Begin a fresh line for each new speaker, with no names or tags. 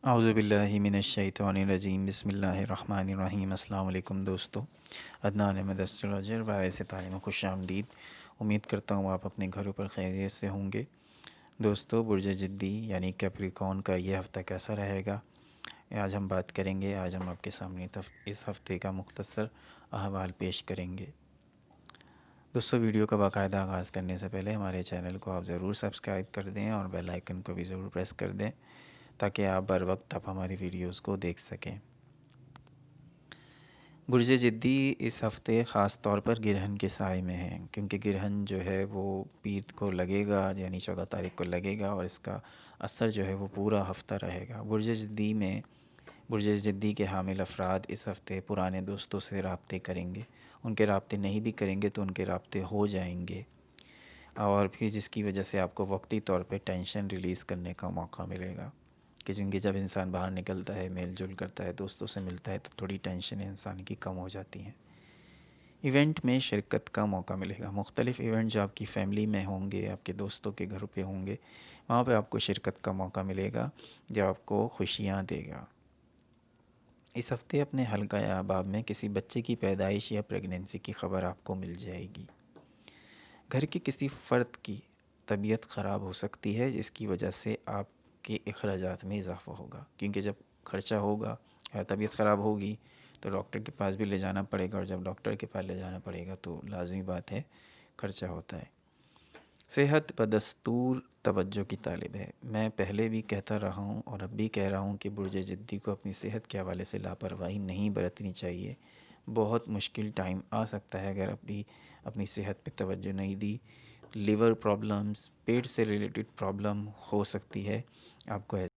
اعوذ باللہ من الشیطان الرجیم بسم اللہ الرحمن الرحیم۔ السلام علیکم دوستو، عدنان احمد اسٹرالوجر باعث تعلیم خوش آمدید۔ امید کرتا ہوں آپ اپنے گھروں پر خیریت سے ہوں گے۔ دوستو، برج جدی یعنی کیپریکارن کا یہ ہفتہ کیسا رہے گا، آج ہم بات کریں گے۔ آج ہم آپ کے سامنے اس ہفتے کا مختصر احوال پیش کریں گے۔ دوستو، ویڈیو کا باقاعدہ آغاز کرنے سے پہلے ہمارے چینل کو آپ ضرور سبسکرائب کر دیں اور بیل آئیکن کو بھی ضرور پریس کر دیں تاکہ آپ بر وقت ہماری ویڈیوز کو دیکھ سکیں۔ برج جدی اس ہفتے خاص طور پر گرہن کے سائے میں ہیں، کیونکہ گرہن جو ہے وہ پیر کو لگے گا، یعنی 14 تاریخ کو لگے گا، اور اس کا اثر جو ہے وہ پورا ہفتہ رہے گا۔ برج جدی کے حامل افراد اس ہفتے پرانے دوستوں سے رابطے کریں گے۔ ان کے رابطے نہیں بھی کریں گے تو ان کے رابطے ہو جائیں گے، اور پھر جس کی وجہ سے آپ کو وقتی طور پہ ٹینشن ریلیز کرنے کا موقع ملے گا، کہ چونکہ جب انسان باہر نکلتا ہے، میل جول کرتا ہے، دوستوں سے ملتا ہے، تو تھوڑی ٹینشن انسان کی کم ہو جاتی ہیں۔ ایونٹ میں شرکت کا موقع ملے گا۔ مختلف ایونٹ جو آپ کی فیملی میں ہوں گے، آپ کے دوستوں کے گھر پہ ہوں گے، وہاں پہ آپ کو شرکت کا موقع ملے گا جو آپ کو خوشیاں دے گا۔ اس ہفتے اپنے حلقہ احباب میں کسی بچے کی پیدائش یا پریگننسی کی خبر آپ کو مل جائے گی۔ گھر کے کسی فرد کی طبیعت خراب ہو سکتی ہے، جس کی وجہ سے آپ کے اخراجات میں اضافہ ہوگا، کیونکہ جب خرچہ ہوگا یا طبیعت خراب ہوگی تو ڈاکٹر کے پاس بھی لے جانا پڑے گا، اور جب ڈاکٹر کے پاس لے جانا پڑے گا تو لازمی بات ہے خرچہ ہوتا ہے۔ صحت بدستور توجہ کی طالب ہے۔ میں پہلے بھی کہتا رہا ہوں اور اب بھی کہہ رہا ہوں کہ برج جدی کو اپنی صحت کے حوالے سے لاپرواہی نہیں برتنی چاہیے۔ بہت مشکل ٹائم آ سکتا ہے اگر ابھی اپنی صحت پہ توجہ نہیں دی۔ لیور پرابلمز، پیٹ سے ریلیٹڈ پرابلم ہو سکتی ہے، آپ کو